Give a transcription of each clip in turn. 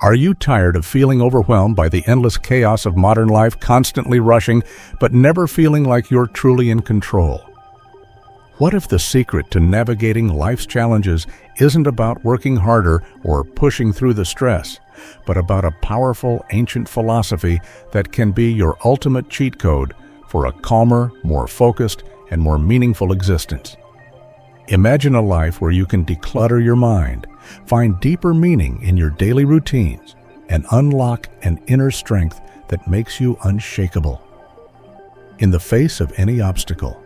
Are you tired of feeling overwhelmed by the endless chaos of modern life, constantly rushing, but never feeling like you're truly in control? What if the secret to navigating life's challenges isn't about working harder or pushing through the stress, but about a powerful ancient philosophy that can be your ultimate cheat code for a calmer, more focused, and more meaningful existence? Imagine a life where you can declutter your mind, find deeper meaning in your daily routines, and unlock an inner strength that makes you unshakable in the face of any obstacle.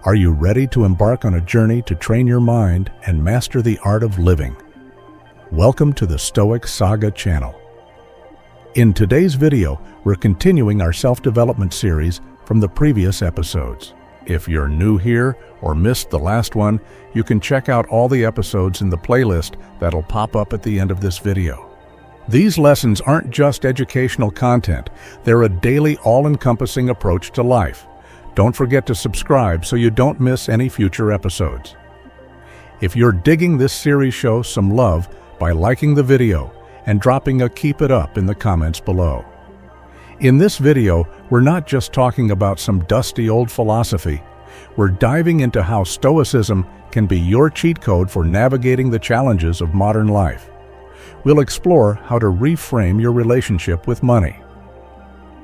Are you ready to embark on a journey to train your mind and master the art of living? Welcome to the Stoic Saga channel. In today's video, we're continuing our self-development series from the previous episodes. If you're new here or missed the last one, you can check out all the episodes in the playlist that'll pop up at the end of this video. These lessons aren't just educational content, they're a daily, all-encompassing approach to life. Don't forget to subscribe so you don't miss any future episodes. If you're digging this series, show some love by liking the video and dropping a keep it up in the comments below. In this video, we're not just talking about some dusty old philosophy. We're diving into how Stoicism can be your cheat code for navigating the challenges of modern life. We'll explore how to reframe your relationship with money,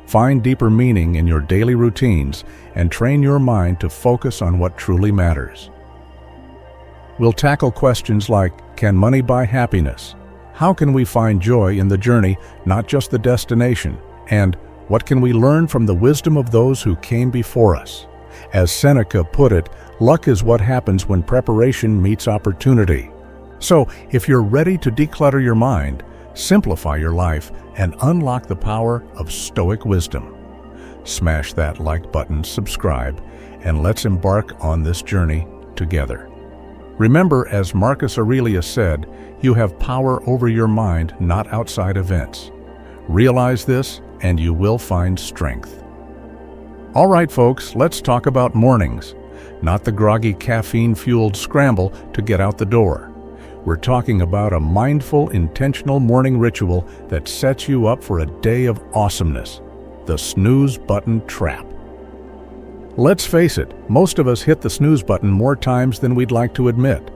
find deeper meaning in your daily routines, and train your mind to focus on what truly matters. We'll tackle questions like, can money buy happiness? How can we find joy in the journey, not just the destination? And what can we learn from the wisdom of those who came before us? As Seneca put it, luck is what happens when preparation meets opportunity. So, if you're ready to declutter your mind, simplify your life, and unlock the power of Stoic wisdom, smash that like button, subscribe, and let's embark on this journey together. Remember, as Marcus Aurelius said, you have power over your mind, not outside events. Realize this, and you will find strength. All right, folks, let's talk about mornings, not the groggy caffeine-fueled scramble to get out the door. We're talking about a mindful, intentional morning ritual that sets you up for a day of awesomeness, the snooze button trap. Let's face it, most of us hit the snooze button more times than we'd like to admit.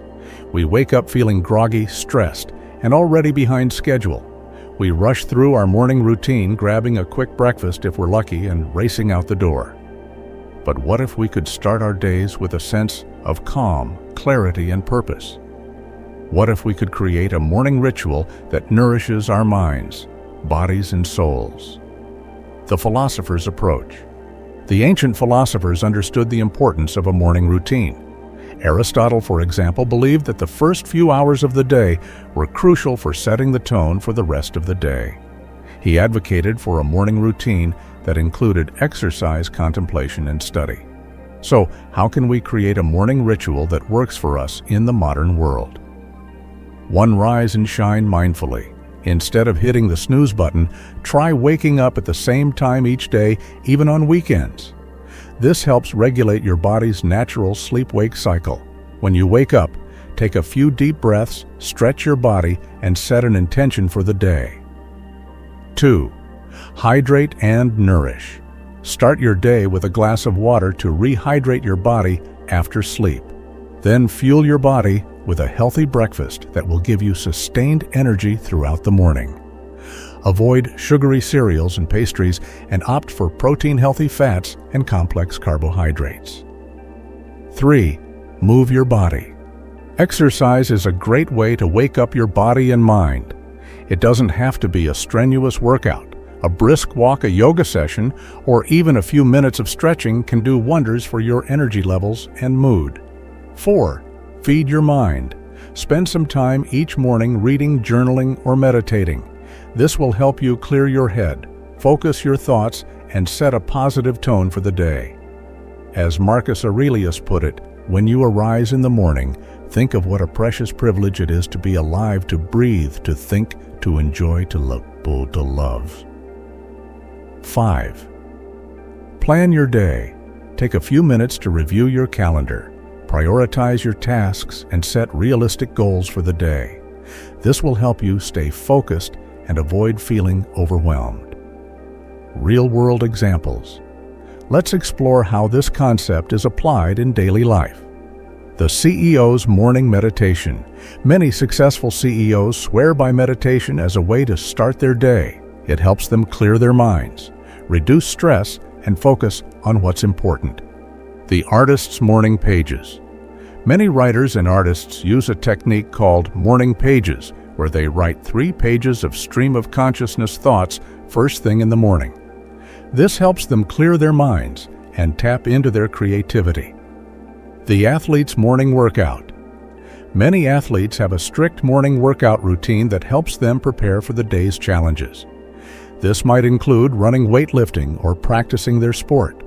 We wake up feeling groggy, stressed, and already behind schedule. We rush through our morning routine, grabbing a quick breakfast if we're lucky, and racing out the door. But what if we could start our days with a sense of calm, clarity, and purpose? What if we could create a morning ritual that nourishes our minds, bodies, and souls? The philosopher's approach. The ancient philosophers understood the importance of a morning routine. Aristotle, for example, believed that the first few hours of the day were crucial for setting the tone for the rest of the day. He advocated for a morning routine that included exercise, contemplation, and study. So, how can we create a morning ritual that works for us in the modern world? 1. Rise and shine mindfully. Instead of hitting the snooze button, try waking up at the same time each day, even on weekends. This helps regulate your body's natural sleep-wake cycle. When you wake up, take a few deep breaths, stretch your body, and set an intention for the day. 2. Hydrate and nourish. Start your day with a glass of water to rehydrate your body after sleep. Then fuel your body with a healthy breakfast that will give you sustained energy throughout the morning. Avoid sugary cereals and pastries and opt for protein-healthy fats and complex carbohydrates. 3. Move your body. Exercise is a great way to wake up your body and mind. It doesn't have to be a strenuous workout. A brisk walk, a yoga session, or even a few minutes of stretching can do wonders for your energy levels and mood. 4. Feed your mind. Spend some time each morning reading, journaling, or meditating. This will help you clear your head, focus your thoughts, and set a positive tone for the day. As Marcus Aurelius put it, when you arise in the morning, think of what a precious privilege it is to be alive, to breathe, to think, to enjoy, to love. 5. Plan your day. Take a few minutes to review your calendar. Prioritize your tasks and set realistic goals for the day. This will help you stay focused and avoid feeling overwhelmed. Real-world examples. Let's explore how this concept is applied in daily life. The CEO's morning meditation. Many successful CEOs swear by meditation as a way to start their day. It helps them clear their minds, reduce stress, and focus on what's important. The artist's morning pages. Many writers and artists use a technique called morning pages, where they write 3 pages of stream of consciousness thoughts first thing in the morning. This helps them clear their minds and tap into their creativity. The athlete's morning workout. Many athletes have a strict morning workout routine that helps them prepare for the day's challenges. This might include running weightlifting or practicing their sport.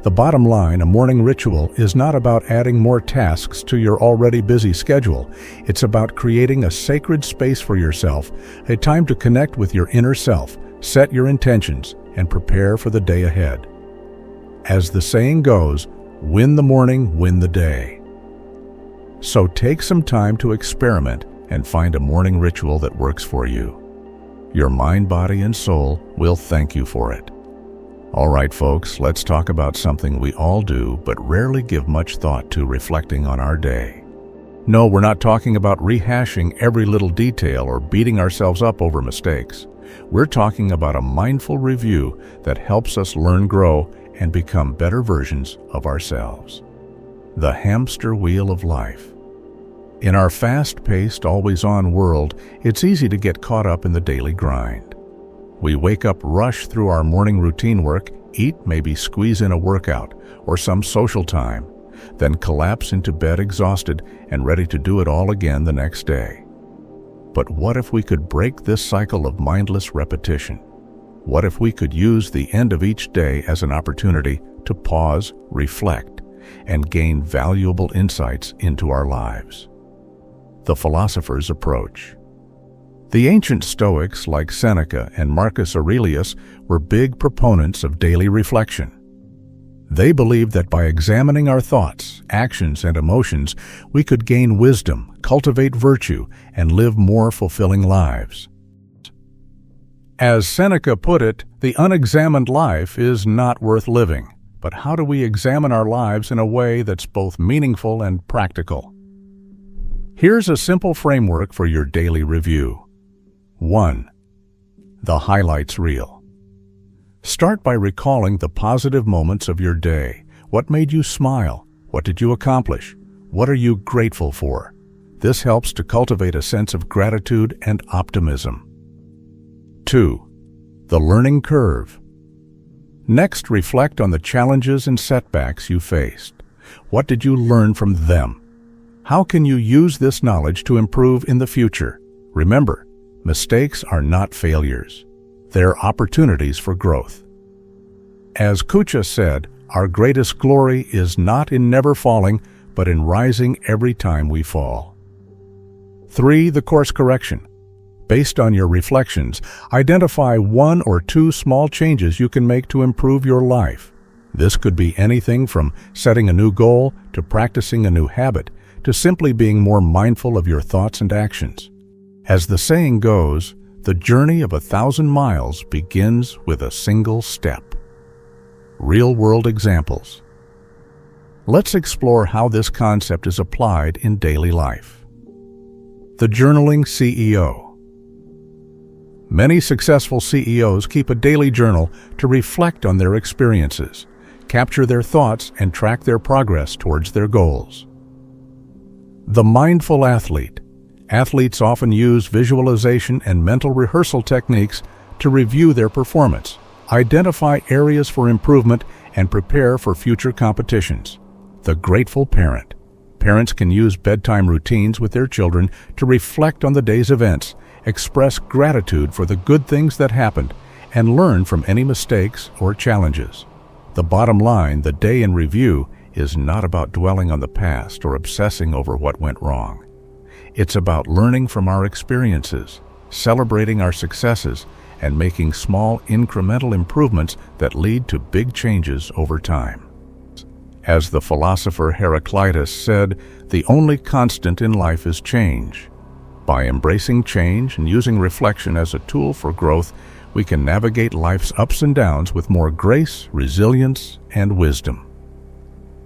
The bottom line, a morning ritual is not about adding more tasks to your already busy schedule. It's about creating a sacred space for yourself, a time to connect with your inner self, set your intentions, and prepare for the day ahead. As the saying goes, win the morning, win the day. So take some time to experiment and find a morning ritual that works for you. Your mind, body, and soul will thank you for it. All right, folks, let's talk about something we all do but rarely give much thought to: reflecting on our day. No, we're not talking about rehashing every little detail or beating ourselves up over mistakes. We're talking about a mindful review that helps us learn, grow, and become better versions of ourselves. The hamster wheel of life. In our fast-paced, always-on world, it's easy to get caught up in the daily grind. We wake up, rush through our morning routine work, eat, maybe squeeze in a workout or some social time, then collapse into bed exhausted and ready to do it all again the next day. But what if we could break this cycle of mindless repetition? What if we could use the end of each day as an opportunity to pause, reflect, and gain valuable insights into our lives? The philosopher's approach. The ancient Stoics like Seneca and Marcus Aurelius were big proponents of daily reflection. They believed that by examining our thoughts, actions, and emotions, we could gain wisdom, cultivate virtue, and live more fulfilling lives. As Seneca put it, the unexamined life is not worth living. But how do we examine our lives in a way that's both meaningful and practical? Here's a simple framework for your daily review. 1. The highlights reel. Start by recalling the positive moments of your day. What made you smile? What did you accomplish? What are you grateful for? This helps to cultivate a sense of gratitude and optimism. 2. The learning curve. Next, reflect on the challenges and setbacks you faced. What did you learn from them? How can you use this knowledge to improve in the future? Remember, mistakes are not failures. They're opportunities for growth. As Kucha said, our greatest glory is not in never falling, but in rising every time we fall. 3. The course correction. Based on your reflections, identify 1 or 2 small changes you can make to improve your life. This could be anything from setting a new goal to practicing a new habit, to simply being more mindful of your thoughts and actions. As the saying goes, the journey of 1,000 miles begins with a single step. Real-world examples. Let's explore how this concept is applied in daily life. The journaling CEO. Many successful CEOs keep a daily journal to reflect on their experiences, capture their thoughts, and track their progress towards their goals. The mindful athlete. Athletes often use visualization and mental rehearsal techniques to review their performance, identify areas for improvement, and prepare for future competitions. The grateful parent. Parents can use bedtime routines with their children to reflect on the day's events, express gratitude for the good things that happened, and learn from any mistakes or challenges. The bottom line, the day in review, is not about dwelling on the past or obsessing over what went wrong. It's about learning from our experiences, celebrating our successes, and making small incremental improvements that lead to big changes over time. As the philosopher Heraclitus said, the only constant in life is change. By embracing change and using reflection as a tool for growth, we can navigate life's ups and downs with more grace, resilience, and wisdom.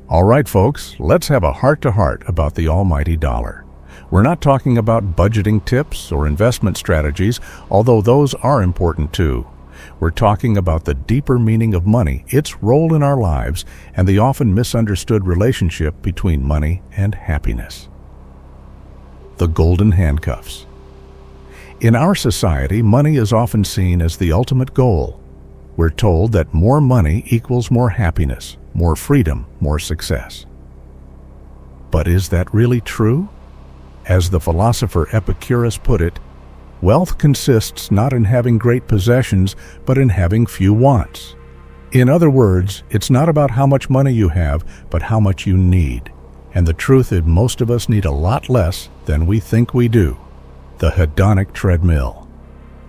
All right, folks, let's have a heart-to-heart about the almighty dollar. We're not talking about budgeting tips or investment strategies, although those are important too. We're talking about the deeper meaning of money, its role in our lives, and the often misunderstood relationship between money and happiness. The golden handcuffs. In our society, money is often seen as the ultimate goal. We're told that more money equals more happiness, more freedom, more success. But is that really true? As the philosopher Epicurus put it, wealth consists not in having great possessions, but in having few wants. In other words, it's not about how much money you have, but how much you need. And the truth is, most of us need a lot less than we think we do. The hedonic treadmill.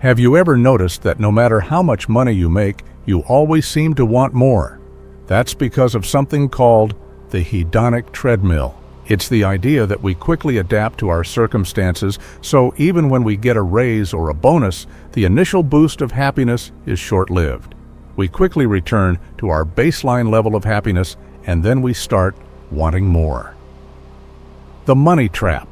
Have you ever noticed that no matter how much money you make, you always seem to want more? That's because of something called the hedonic treadmill. It's the idea that we quickly adapt to our circumstances, so even when we get a raise or a bonus, the initial boost of happiness is short-lived. We quickly return to our baseline level of happiness, and then we start wanting more. The money trap.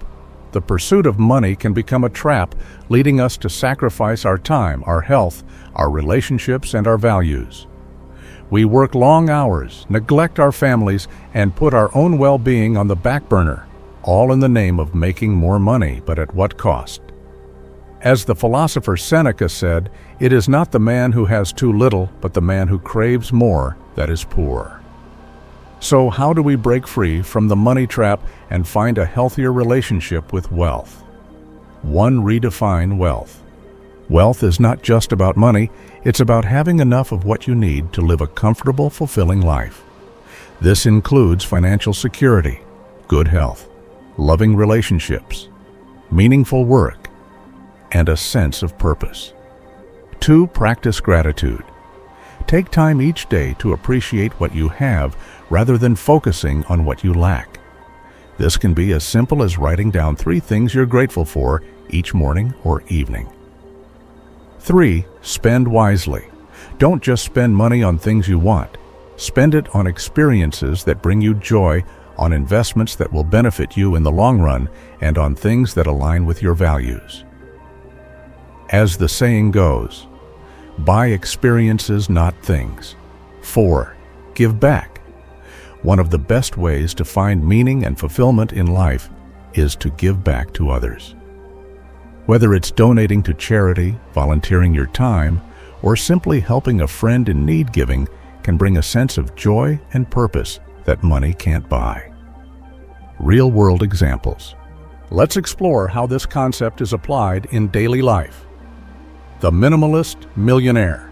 The pursuit of money can become a trap, leading us to sacrifice our time, our health, our relationships, and our values. We work long hours, neglect our families, and put our own well-being on the back burner, all in the name of making more money, but at what cost? As the philosopher Seneca said, it is not the man who has too little, but the man who craves more that is poor. So how do we break free from the money trap and find a healthier relationship with wealth? 1. Redefine wealth. Wealth is not just about money, it's about having enough of what you need to live a comfortable, fulfilling life. This includes financial security, good health, loving relationships, meaningful work, and a sense of purpose. 2. Practice gratitude. Take time each day to appreciate what you have rather than focusing on what you lack. This can be as simple as writing down 3 things you're grateful for each morning or evening. 3. Spend wisely. Don't just spend money on things you want. Spend it on experiences that bring you joy, on investments that will benefit you in the long run, and on things that align with your values. As the saying goes, buy experiences, not things. 4. Give back. One of the best ways to find meaning and fulfillment in life is to give back to others. Whether it's donating to charity, volunteering your time, or simply helping a friend in need, giving can bring a sense of joy and purpose that money can't buy. Real-world examples. Let's explore how this concept is applied in daily life. The minimalist millionaire.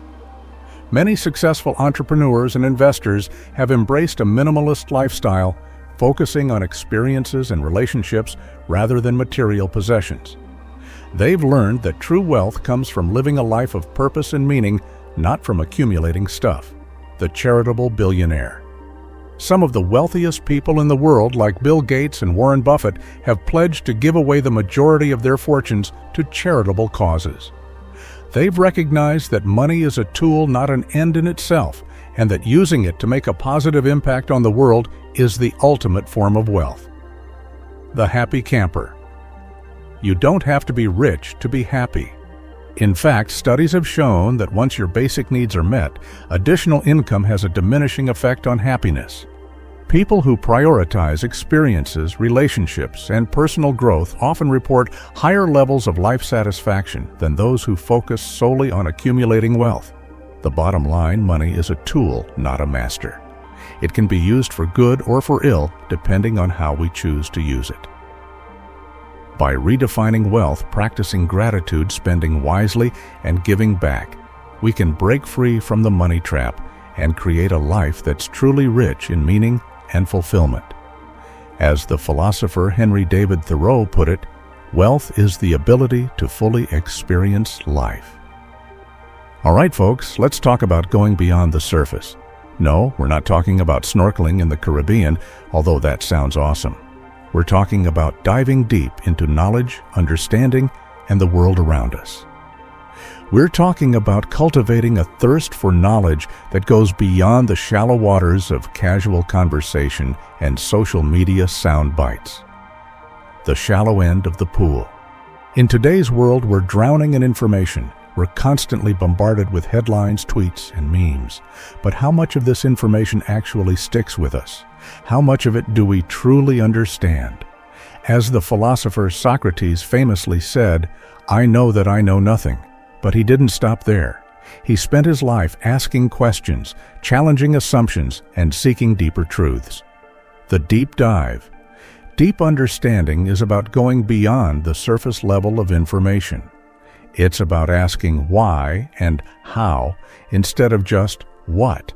Many successful entrepreneurs and investors have embraced a minimalist lifestyle, focusing on experiences and relationships rather than material possessions. They've learned that true wealth comes from living a life of purpose and meaning, not from accumulating stuff. The charitable billionaire. Some of the wealthiest people in the world, like Bill Gates and Warren Buffett, have pledged to give away the majority of their fortunes to charitable causes. They've recognized that money is a tool, not an end in itself, and that using it to make a positive impact on the world is the ultimate form of wealth. The happy camper. You don't have to be rich to be happy. In fact, studies have shown that once your basic needs are met, additional income has a diminishing effect on happiness. People who prioritize experiences, relationships, and personal growth often report higher levels of life satisfaction than those who focus solely on accumulating wealth. The bottom line, money is a tool, not a master. It can be used for good or for ill, depending on how we choose to use it. By redefining wealth, practicing gratitude, spending wisely, and giving back, we can break free from the money trap and create a life that's truly rich in meaning and fulfillment. As the philosopher Henry David Thoreau put it, wealth is the ability to fully experience life. All right, folks, let's talk about going beyond the surface. No, we're not talking about snorkeling in the Caribbean, although that sounds awesome. We're talking about diving deep into knowledge, understanding, and the world around us. We're talking about cultivating a thirst for knowledge that goes beyond the shallow waters of casual conversation and social media sound bites. The shallow end of the pool. In today's world, we're drowning in information. We're constantly bombarded with headlines, tweets, and memes. But how much of this information actually sticks with us? How much of it do we truly understand? As the philosopher Socrates famously said, "I know that I know nothing." But he didn't stop there. He spent his life asking questions, challenging assumptions, and seeking deeper truths. The deep dive. Deep understanding is about going beyond the surface level of information. It's about asking why and how instead of just what.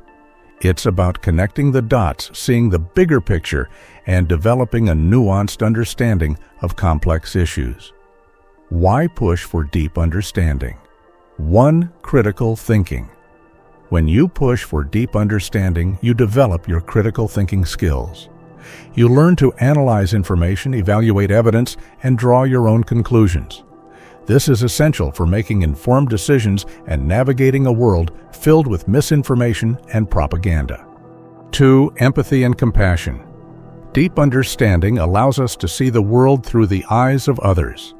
It's about connecting the dots, seeing the bigger picture, and developing a nuanced understanding of complex issues. Why push for deep understanding? 1. Critical thinking. When you push for deep understanding, you develop your critical thinking skills. You learn to analyze information, evaluate evidence, and draw your own conclusions. This is essential for making informed decisions and navigating a world filled with misinformation and propaganda. 2. Empathy and compassion. Deep understanding allows us to see the world through the eyes of others.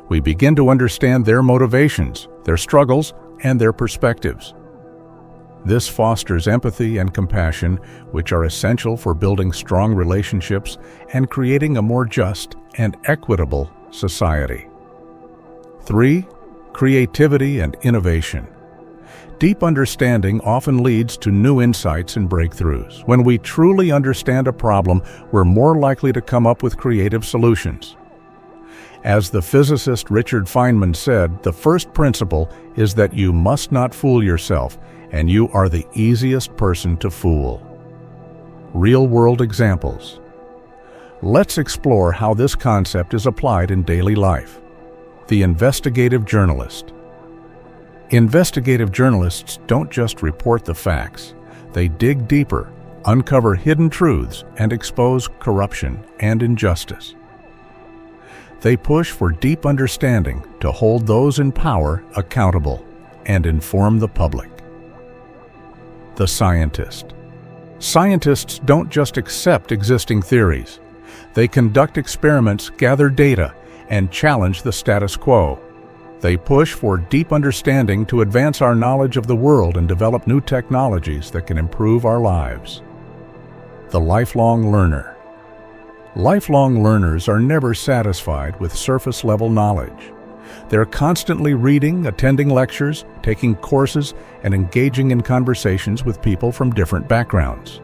We begin to understand their motivations, their struggles, and their perspectives. This fosters empathy and compassion, which are essential for building strong relationships and creating a more just and equitable society. 3. Creativity and innovation. Deep understanding often leads to new insights and breakthroughs. When we truly understand a problem, we're more likely to come up with creative solutions. As the physicist Richard Feynman said, the first principle is that you must not fool yourself, and you are the easiest person to fool. Real-world examples. Let's explore how this concept is applied in daily life. The investigative journalist. Investigative journalists don't just report the facts. They dig deeper, uncover hidden truths, and expose corruption and injustice. They push for deep understanding to hold those in power accountable and inform the public. The scientist. Scientists don't just accept existing theories. They conduct experiments, gather data, and challenge the status quo. They push for deep understanding to advance our knowledge of the world and develop new technologies that can improve our lives. The lifelong learner. Lifelong learners are never satisfied with surface-level knowledge. They're constantly reading, attending lectures, taking courses, and engaging in conversations with people from different backgrounds.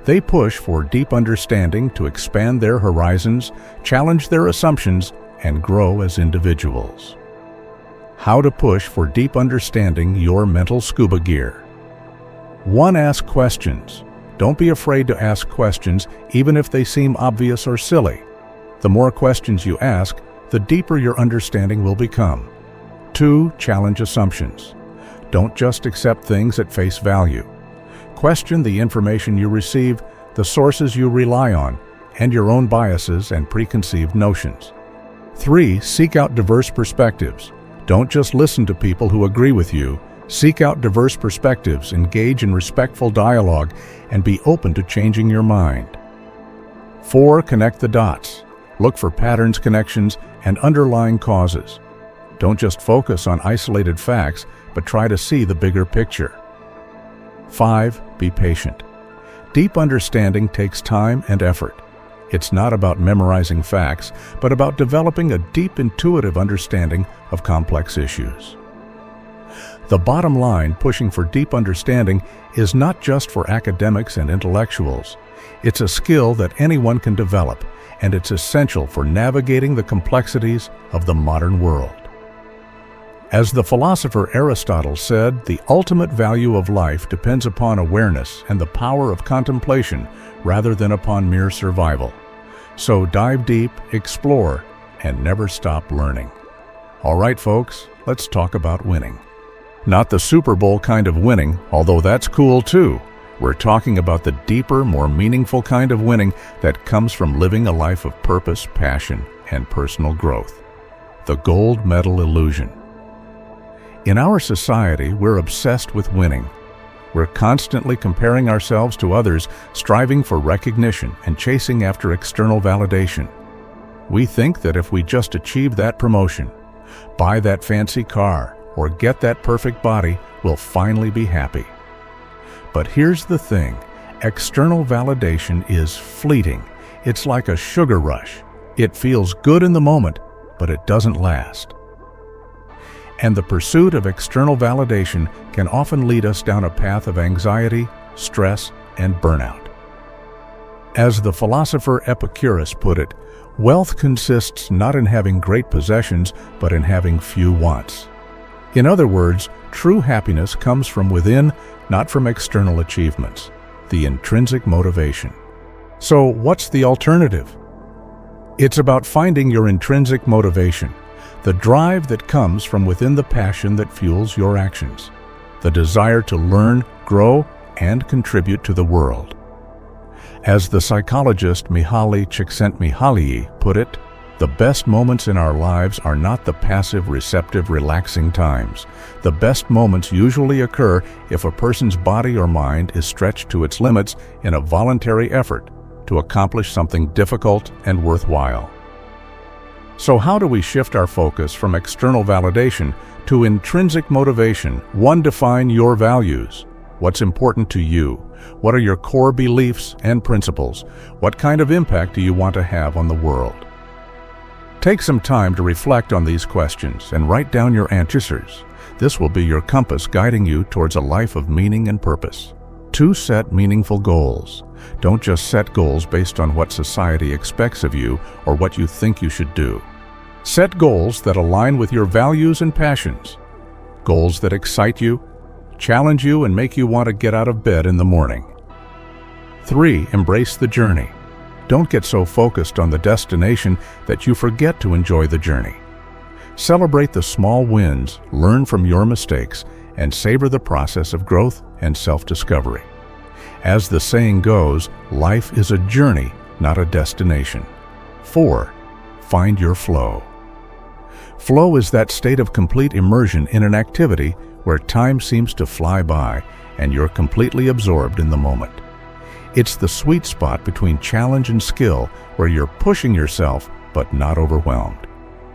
They push for deep understanding to expand their horizons, challenge their assumptions, and grow as individuals. How to push for deep understanding your mental scuba gear. 1. Ask questions. Don't be afraid to ask questions, even if they seem obvious or silly. The more questions you ask, the deeper your understanding will become. 2. Challenge assumptions. Don't just accept things at face value. Question the information you receive, the sources you rely on, and your own biases and preconceived notions. 3. Seek out diverse perspectives. Don't just listen to people who agree with you. Seek out diverse perspectives, engage in respectful dialogue, and be open to changing your mind. 4. Connect the dots. Look for patterns, connections, and underlying causes. Don't just focus on isolated facts, but try to see the bigger picture. 5. Be patient. Deep understanding takes time and effort. It's not about memorizing facts, but about developing a deep intuitive understanding of complex issues. The bottom line, pushing for deep understanding, is not just for academics and intellectuals. It's a skill that anyone can develop, and it's essential for navigating the complexities of the modern world. As the philosopher Aristotle said, the ultimate value of life depends upon awareness and the power of contemplation rather than upon mere survival. So dive deep, explore, and never stop learning. All right, folks, let's talk about winning. Not the Super Bowl kind of winning, although that's cool too. We're talking about the deeper, more meaningful kind of winning that comes from living a life of purpose, passion, and personal growth. The gold medal illusion. In our society, we're obsessed with winning. We're constantly comparing ourselves to others, striving for recognition and chasing after external validation. We think that if we just achieve that promotion, buy that fancy car, or get that perfect body, we'll finally be happy. But here's the thing, external validation is fleeting. It's like a sugar rush. It feels good in the moment, but it doesn't last. And the pursuit of external validation can often lead us down a path of anxiety, stress, and burnout. As the philosopher Epicurus put it, wealth consists not in having great possessions, but in having few wants. In other words, true happiness comes from within, not from external achievements, the intrinsic motivation. So what's the alternative? It's about finding your intrinsic motivation, the drive that comes from within, the passion that fuels your actions, the desire to learn, grow, and contribute to the world. As the psychologist Mihaly Csikszentmihalyi put it, the best moments in our lives are not the passive, receptive, relaxing times. The best moments usually occur if a person's body or mind is stretched to its limits in a voluntary effort to accomplish something difficult and worthwhile. So how do we shift our focus from external validation to intrinsic motivation? 1. Define your values. What's important to you? What are your core beliefs and principles? What kind of impact do you want to have on the world? Take some time to reflect on these questions and write down your answers. This will be your compass guiding you towards a life of meaning and purpose. 2. Set meaningful goals. Don't just set goals based on what society expects of you or what you think you should do. Set goals that align with your values and passions. Goals that excite you, challenge you, and make you want to get out of bed in the morning. 3. Embrace the journey. Don't get so focused on the destination that you forget to enjoy the journey. Celebrate the small wins, learn from your mistakes, and savor the process of growth and self-discovery. As the saying goes, life is a journey, not a destination. 4. Find your flow. Flow is that state of complete immersion in an activity where time seems to fly by and you're completely absorbed in the moment. It's the sweet spot between challenge and skill where you're pushing yourself but not overwhelmed.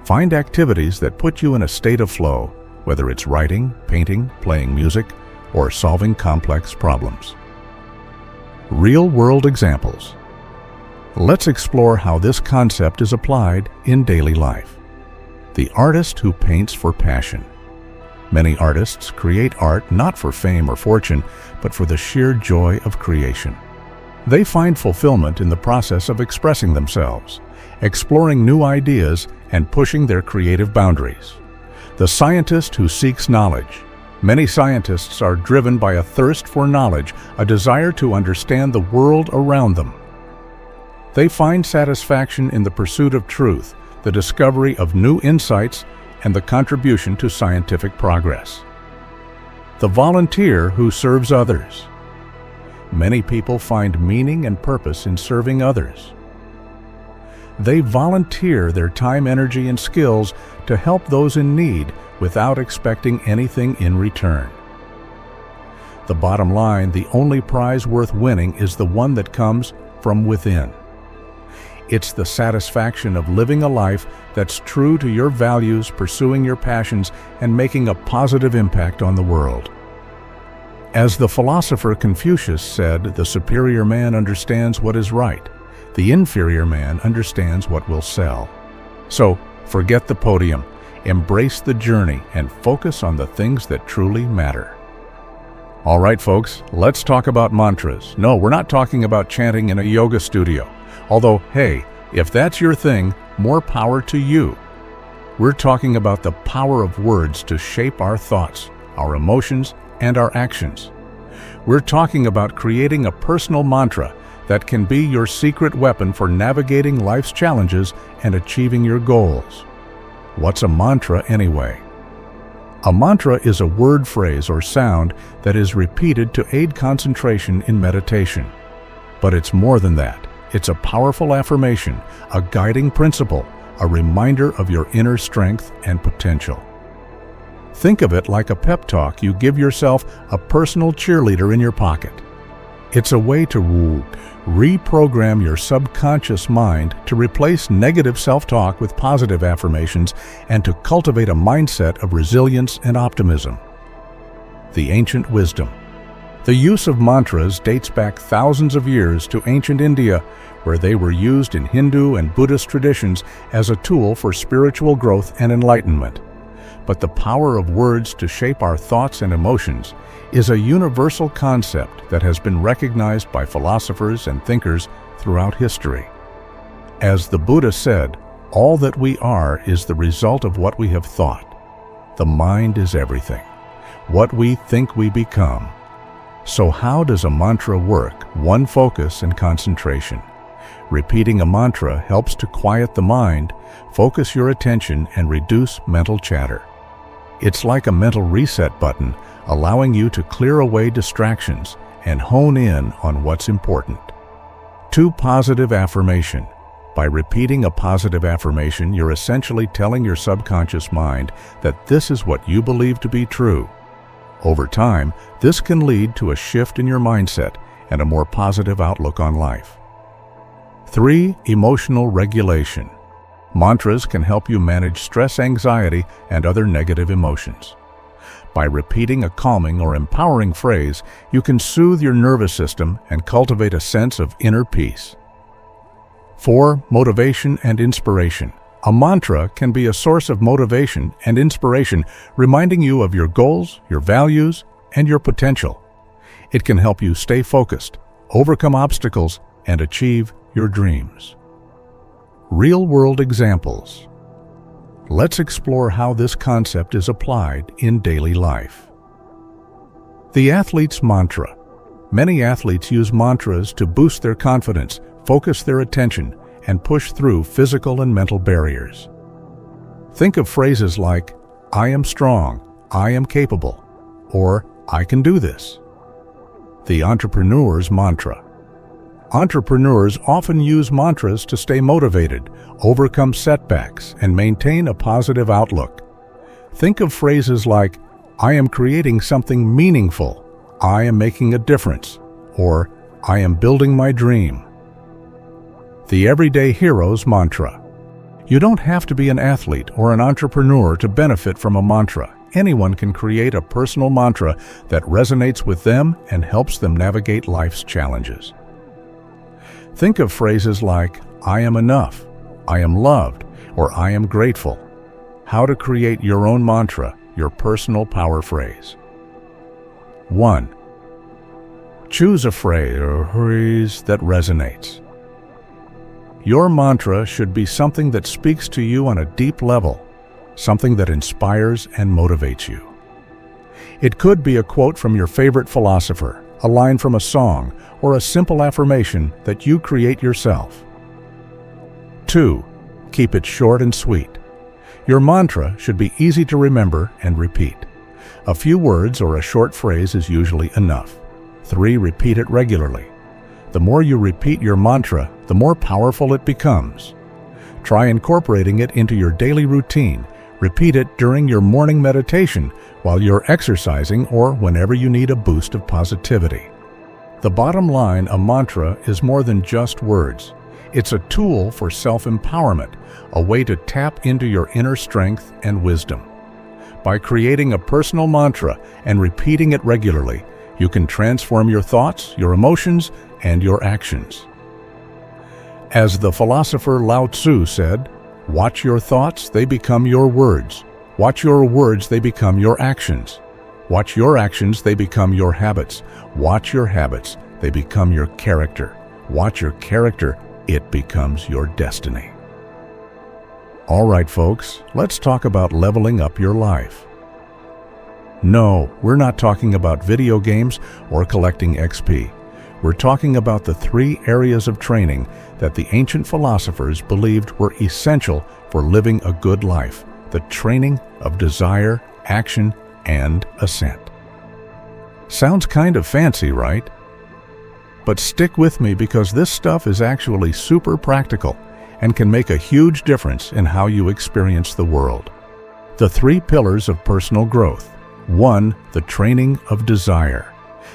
Find activities that put you in a state of flow, whether it's writing, painting, playing music, or solving complex problems. Real-world examples. Let's explore how this concept is applied in daily life. The artist who paints for passion. Many artists create art not for fame or fortune, but for the sheer joy of creation. They find fulfillment in the process of expressing themselves, exploring new ideas, and pushing their creative boundaries. The scientist who seeks knowledge. Many scientists are driven by a thirst for knowledge, a desire to understand the world around them. They find satisfaction in the pursuit of truth, the discovery of new insights, and the contribution to scientific progress. The volunteer who serves others. Many people find meaning and purpose in serving others. They volunteer their time, energy, and skills to help those in need without expecting anything in return. The bottom line, the only prize worth winning is the one that comes from within. It's the satisfaction of living a life that's true to your values, pursuing your passions, and making a positive impact on the world. As the philosopher Confucius said, the superior man understands what is right. The inferior man understands what will sell. So, forget the podium, embrace the journey, and focus on the things that truly matter. All right, folks, let's talk about mantras. No, we're not talking about chanting in a yoga studio. Although, hey, if that's your thing, more power to you. We're talking about the power of words to shape our thoughts, our emotions, and our actions. We're talking about creating a personal mantra that can be your secret weapon for navigating life's challenges and achieving your goals. What's a mantra anyway? A mantra is a word, phrase, or sound that is repeated to aid concentration in meditation. But it's more than that. It's a powerful affirmation, a guiding principle, a reminder of your inner strength and potential. Think of it like a pep talk you give yourself, a personal cheerleader in your pocket. It's a way to reprogram your subconscious mind to replace negative self-talk with positive affirmations and to cultivate a mindset of resilience and optimism. The ancient wisdom. The use of mantras dates back thousands of years to ancient India, where they were used in Hindu and Buddhist traditions as a tool for spiritual growth and enlightenment. But the power of words to shape our thoughts and emotions is a universal concept that has been recognized by philosophers and thinkers throughout history. As the Buddha said, all that we are is the result of what we have thought. The mind is everything. What we think we become. So how does a mantra work? One, focus and concentration. Repeating a mantra helps to quiet the mind, focus your attention, and reduce mental chatter. It's like a mental reset button, allowing you to clear away distractions and hone in on what's important. 2, positive affirmation. By repeating a positive affirmation, you're essentially telling your subconscious mind that this is what you believe to be true. Over time, this can lead to a shift in your mindset and a more positive outlook on life. 3, emotional regulation. Mantras can help you manage stress, anxiety, and other negative emotions. By repeating a calming or empowering phrase, you can soothe your nervous system and cultivate a sense of inner peace. 4, motivation and inspiration. A mantra can be a source of motivation and inspiration, reminding you of your goals, your values, and your potential. It can help you stay focused, overcome obstacles, and achieve your dreams. Real-world examples. Let's explore how this concept is applied in daily life. The athlete's mantra. Many athletes use mantras to boost their confidence, focus their attention, and push through physical and mental barriers. Think of phrases like, "I am strong," "I am capable," or "I can do this." The entrepreneur's mantra. Entrepreneurs often use mantras to stay motivated, overcome setbacks, and maintain a positive outlook. Think of phrases like, "I am creating something meaningful," "I am making a difference," or "I am building my dream." The everyday hero's mantra. You don't have to be an athlete or an entrepreneur to benefit from a mantra. Anyone can create a personal mantra that resonates with them and helps them navigate life's challenges. Think of phrases like, "I am enough," "I am loved," or "I am grateful." How to create your own mantra, your personal power phrase. 1. Choose a phrase that resonates. Your mantra should be something that speaks to you on a deep level, something that inspires and motivates you. It could be a quote from your favorite philosopher, a line from a song, or a simple affirmation that you create yourself. 2. Keep it short and sweet. Your mantra should be easy to remember and repeat. A few words or a short phrase is usually enough. 3. Repeat it regularly. The more you repeat your mantra, the more powerful it becomes. Try incorporating it into your daily routine. Repeat it during your morning meditation, while you're exercising, or whenever you need a boost of positivity. The bottom line, a mantra is more than just words. It's a tool for self-empowerment, a way to tap into your inner strength and wisdom. By creating a personal mantra and repeating it regularly, you can transform your thoughts, your emotions, and your actions. As the philosopher Lao Tzu said, "Watch your thoughts, they become your words. Watch your words, they become your actions. Watch your actions, they become your habits. Watch your habits, they become your character. Watch your character, it becomes your destiny." All right, folks, let's talk about leveling up your life. No, we're not talking about video games or collecting XP. We're talking about the 3 areas of training that the ancient philosophers believed were essential for living a good life: the training of desire, action, and assent. Sounds kind of fancy, right? But stick with me because this stuff is actually super practical and can make a huge difference in how you experience the world. The 3 pillars of personal growth. 1. The training of desire.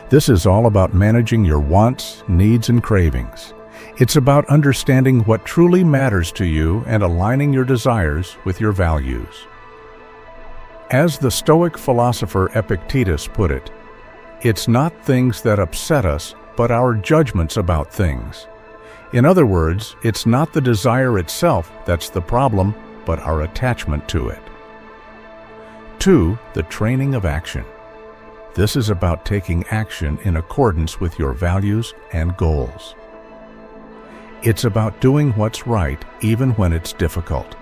This is all about managing your wants, needs, and cravings. It's about understanding what truly matters to you and aligning your desires with your values. As the Stoic philosopher Epictetus put it, it's not things that upset us, but our judgments about things. In other words, it's not the desire itself that's the problem, but our attachment to it. 2. The training of action. This is about taking action in accordance with your values and goals. It's about doing what's right even when it's difficult.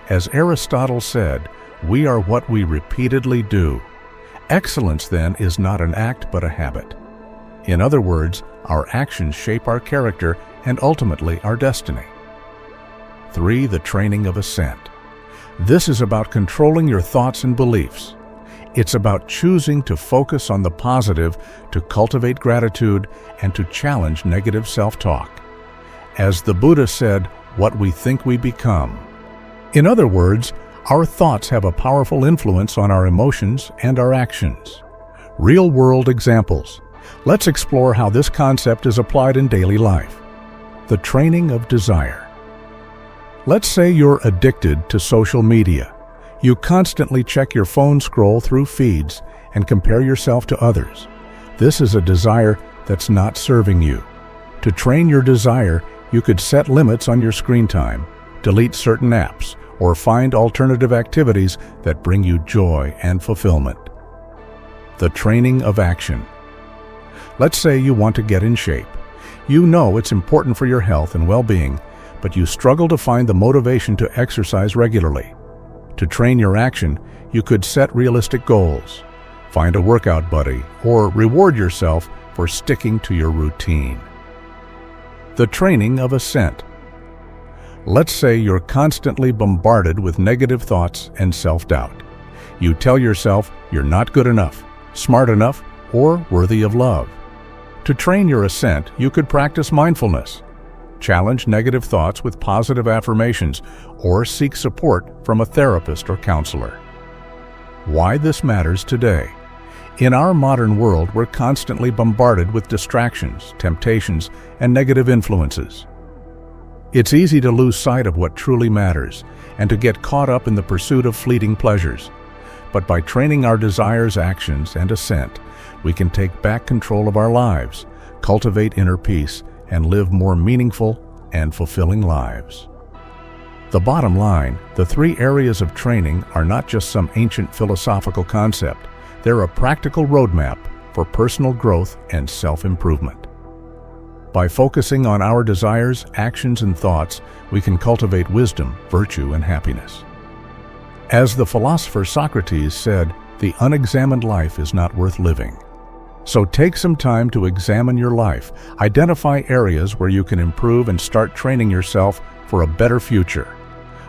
As Aristotle said, we are what we repeatedly do. Excellence, then, is not an act but a habit. In other words, our actions shape our character and ultimately our destiny. 3. The training of assent. This is about controlling your thoughts and beliefs. It's about choosing to focus on the positive, to cultivate gratitude, and to challenge negative self-talk. As the Buddha said, what we think we become. In other words, our thoughts have a powerful influence on our emotions and our actions. Real-world examples. Let's explore how this concept is applied in daily life. The training of desire. Let's say you're addicted to social media. You constantly check your phone, scroll through feeds, and compare yourself to others. This is a desire that's not serving you. To train your desire, you could set limits on your screen time, delete certain apps, or find alternative activities that bring you joy and fulfillment. The training of action. Let's say you want to get in shape. You know it's important for your health and well-being, but you struggle to find the motivation to exercise regularly. To train your action, you could set realistic goals, find a workout buddy, or reward yourself for sticking to your routine. The training of assent. Let's say you're constantly bombarded with negative thoughts and self-doubt. You tell yourself you're not good enough, smart enough, or worthy of love. To train your assent, you could practice mindfulness, challenge negative thoughts with positive affirmations, or seek support from a therapist or counselor. Why this matters today. In our modern world, we're constantly bombarded with distractions, temptations, and negative influences. It's easy to lose sight of what truly matters and to get caught up in the pursuit of fleeting pleasures. But by training our desires, actions, and assent, we can take back control of our lives, cultivate inner peace, and live more meaningful and fulfilling lives. The bottom line, the 3 areas of training are not just some ancient philosophical concept. They're a practical roadmap for personal growth and self-improvement. By focusing on our desires, actions, and thoughts, we can cultivate wisdom, virtue, and happiness. As the philosopher Socrates said, the unexamined life is not worth living. So take some time to examine your life, identify areas where you can improve, and start training yourself for a better future.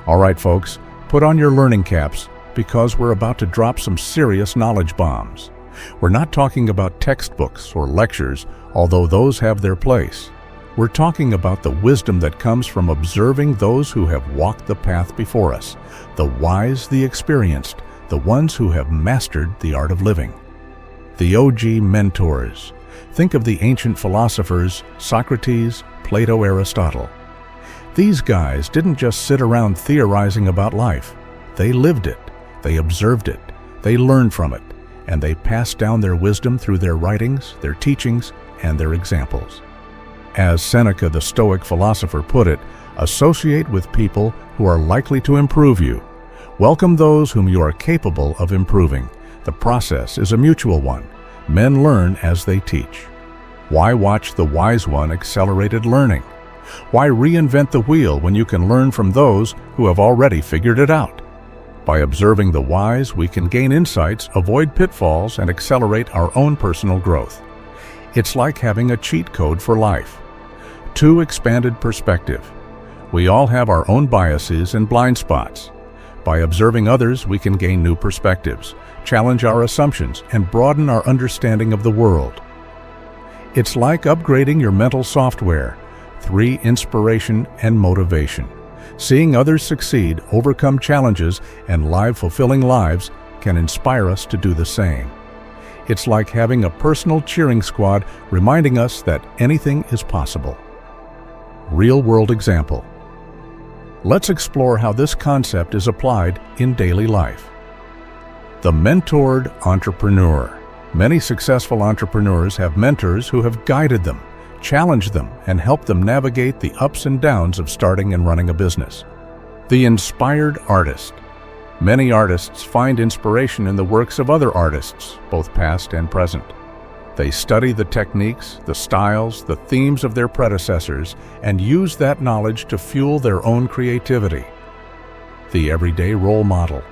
All right, folks, put on your learning caps because we're about to drop some serious knowledge bombs. We're not talking about textbooks or lectures, although those have their place. We're talking about the wisdom that comes from observing those who have walked the path before us, the wise, the experienced, the ones who have mastered the art of living. The OG mentors. Think of the ancient philosophers Socrates, Plato, Aristotle. These guys didn't just sit around theorizing about life. They lived it, they observed it, they learned from it, and they passed down their wisdom through their writings, their teachings, and their examples. As Seneca, the Stoic philosopher, put it, associate with people who are likely to improve you. Welcome those whom you are capable of improving. The process is a mutual one. Men learn as they teach. Why watch the wise one accelerated learning? Why reinvent the wheel when you can learn from those who have already figured it out? By observing the wise, we can gain insights, avoid pitfalls, and accelerate our own personal growth. It's like having a cheat code for life. 2. Expanded perspective. We all have our own biases and blind spots. By observing others, we can gain new perspectives, challenge our assumptions, and broaden our understanding of the world. It's like upgrading your mental software. 3, inspiration and motivation. Seeing others succeed, overcome challenges, and live fulfilling lives can inspire us to do the same. It's like having a personal cheering squad reminding us that anything is possible. Real-world example. Let's explore how this concept is applied in daily life. The mentored entrepreneur. Many successful entrepreneurs have mentors who have guided them, challenged them, and helped them navigate the ups and downs of starting and running a business. The inspired artist. Many artists find inspiration in the works of other artists, both past and present. They study the techniques, the styles, the themes of their predecessors, and use that knowledge to fuel their own creativity. The everyday role model.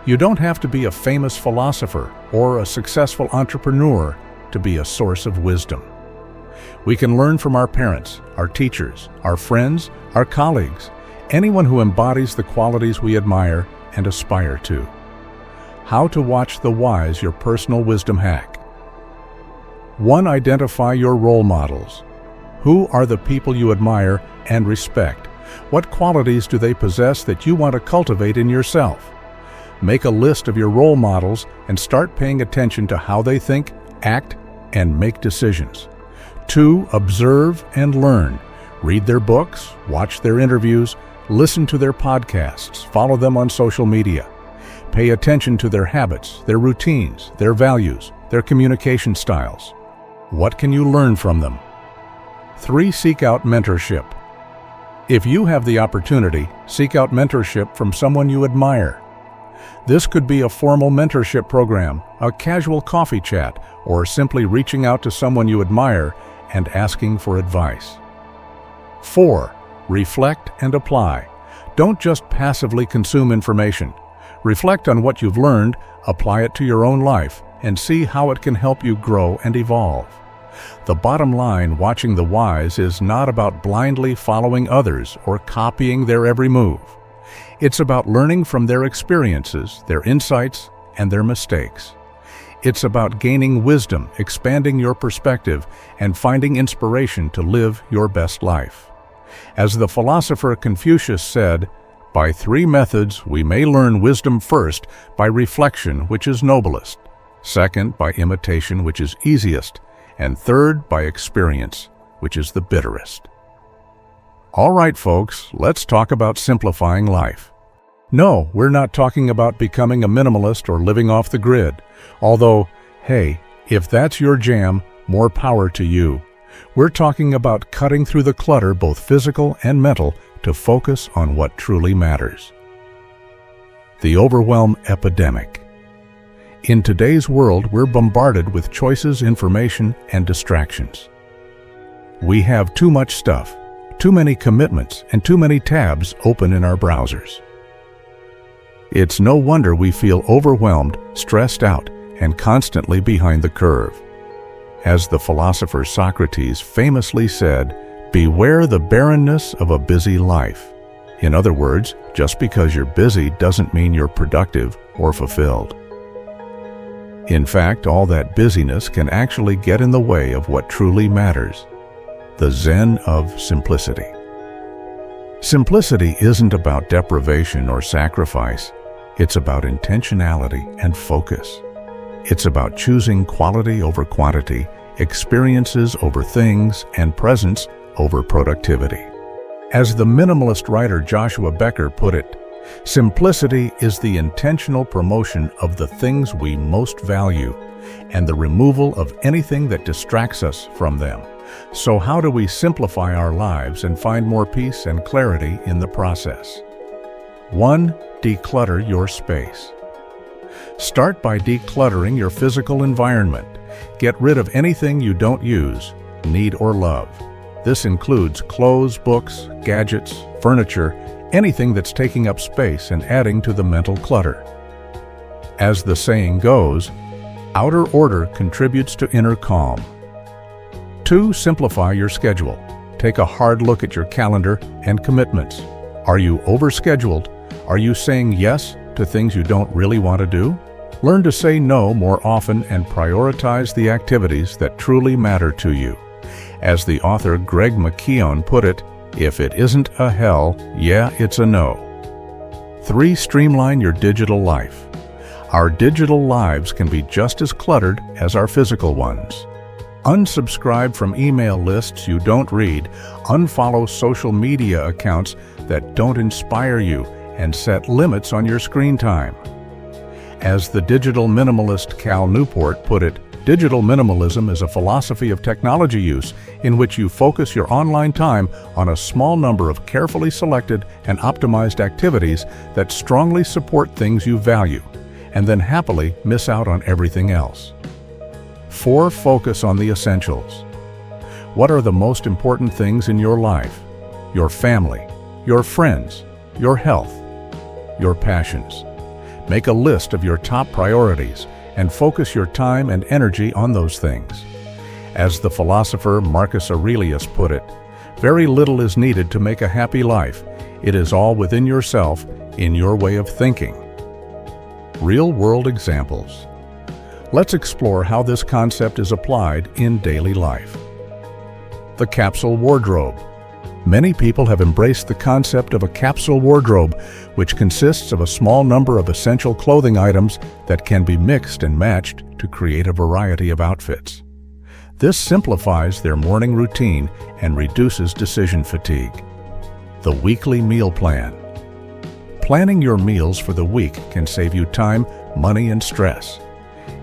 You don't have to be a famous philosopher or a successful entrepreneur to be a source of wisdom. We can learn from our parents, our teachers, our friends, our colleagues, anyone who embodies the qualities we admire and aspire to. How to watch the wise, your personal wisdom hack. 1. Identify your role models. Who are the people you admire and respect? What qualities do they possess that you want to cultivate in yourself? Make a list of your role models and start paying attention to how they think, act, and make decisions. 2. Observe and learn. Read their books, watch their interviews, listen to their podcasts, follow them on social media. Pay attention to their habits, their routines, their values, their communication styles. What can you learn from them? 3. Seek out mentorship. If you have the opportunity, seek out mentorship from someone you admire. This could be a formal mentorship program, a casual coffee chat, or simply reaching out to someone you admire and asking for advice. 4. Reflect and apply. Don't just passively consume information. Reflect on what you've learned, apply it to your own life, and see how it can help you grow and evolve. The bottom line, watching the wise, is not about blindly following others or copying their every move. It's about learning from their experiences, their insights, and their mistakes. It's about gaining wisdom, expanding your perspective, and finding inspiration to live your best life. As the philosopher Confucius said, "By 3 methods we may learn wisdom: first, by reflection, which is noblest; second, by imitation, which is easiest; and third, by experience, which is the bitterest." All right, folks, let's talk about simplifying life. No, we're not talking about becoming a minimalist or living off the grid. Although, hey, if that's your jam, more power to you. We're talking about cutting through the clutter, both physical and mental, to focus on what truly matters. The overwhelm epidemic. In today's world, we're bombarded with choices, information, and distractions. We have too much stuff, too many commitments, and too many tabs open in our browsers. It's no wonder we feel overwhelmed, stressed out, and constantly behind the curve. As the philosopher Socrates famously said, "Beware the barrenness of a busy life." In other words, just because you're busy doesn't mean you're productive or fulfilled. In fact, all that busyness can actually get in the way of what truly matters. The Zen of simplicity. Simplicity isn't about deprivation or sacrifice. It's about intentionality and focus. It's about choosing quality over quantity, experiences over things, and presence over productivity. As the minimalist writer Joshua Becker put it, simplicity is the intentional promotion of the things we most value and the removal of anything that distracts us from them. So how do we simplify our lives and find more peace and clarity in the process? 1. Declutter your space. Start by decluttering your physical environment. Get rid of anything you don't use, need, or love. This includes clothes, books, gadgets, furniture, anything that's taking up space and adding to the mental clutter. As the saying goes, outer order contributes to inner calm. 2. Simplify your schedule. Take a hard look at your calendar and commitments. Are you overscheduled? Are you saying yes to things you don't really want to do? Learn to say no more often and prioritize the activities that truly matter to you. As the author Greg McKeown put it, if it isn't a hell, yeah, it's a no. 3. Streamline your digital life. Our digital lives can be just as cluttered as our physical ones. Unsubscribe from email lists you don't read, unfollow social media accounts that don't inspire you, and set limits on your screen time. As the digital minimalist Cal Newport put it, digital minimalism is a philosophy of technology use in which you focus your online time on a small number of carefully selected and optimized activities that strongly support things you value, and then happily miss out on everything else. 4. Focus on the essentials. What are the most important things in your life? Your family, your friends, your health, your passions. Make a list of your top priorities and focus your time and energy on those things. As the philosopher Marcus Aurelius put it, very little is needed to make a happy life. It is all within yourself, in your way of thinking. Real-world examples. Let's explore how this concept is applied in daily life. The capsule wardrobe. Many people have embraced the concept of a capsule wardrobe, which consists of a small number of essential clothing items that can be mixed and matched to create a variety of outfits. This simplifies their morning routine and reduces decision fatigue. The weekly meal plan. Planning your meals for the week can save you time, money, and stress.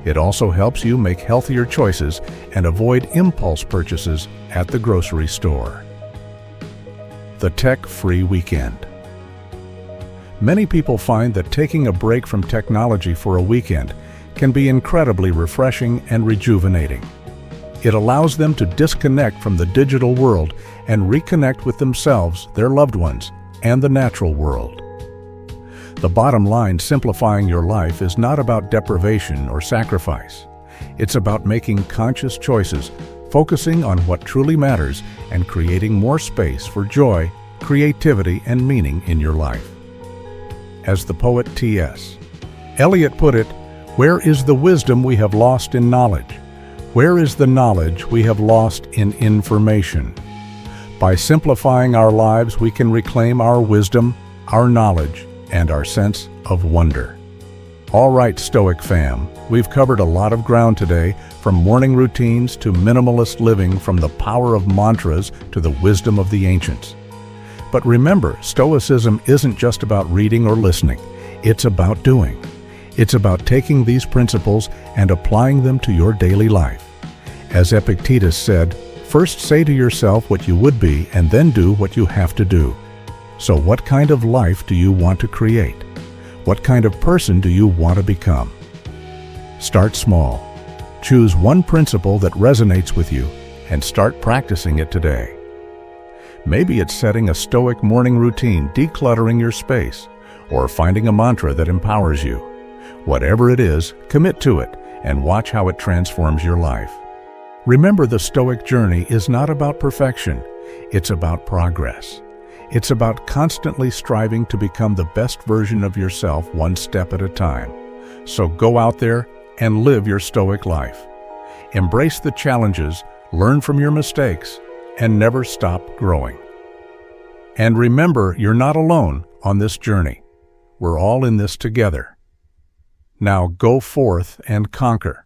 It also helps you make healthier choices and avoid impulse purchases at the grocery store. The tech-free weekend. Many people find that taking a break from technology for a weekend can be incredibly refreshing and rejuvenating. It allows them to disconnect from the digital world and reconnect with themselves, their loved ones, and the natural world. The bottom line, simplifying your life is not about deprivation or sacrifice. It's about making conscious choices, focusing on what truly matters, and creating more space for joy, creativity, and meaning in your life. As the poet T.S. Eliot put it, "Where is the wisdom we have lost in knowledge? Where is the knowledge we have lost in information?" By simplifying our lives, we can reclaim our wisdom, our knowledge, and our sense of wonder. All right, Stoic fam, we've covered a lot of ground today, from morning routines to minimalist living, from the power of mantras to the wisdom of the ancients. But remember, Stoicism isn't just about reading or listening. It's about doing. It's about taking these principles and applying them to your daily life. As Epictetus said, first say to yourself what you would be and then do what you have to do. So what kind of life do you want to create? What kind of person do you want to become? Start small. Choose one principle that resonates with you and start practicing it today. Maybe it's setting a Stoic morning routine, decluttering your space, or finding a mantra that empowers you. Whatever it is, commit to it and watch how it transforms your life. Remember, the Stoic journey is not about perfection. It's about progress. It's about constantly striving to become the best version of yourself, one step at a time. So go out there and live your Stoic life. Embrace the challenges, learn from your mistakes, and never stop growing. And remember, you're not alone on this journey. We're all in this together. Now go forth and conquer.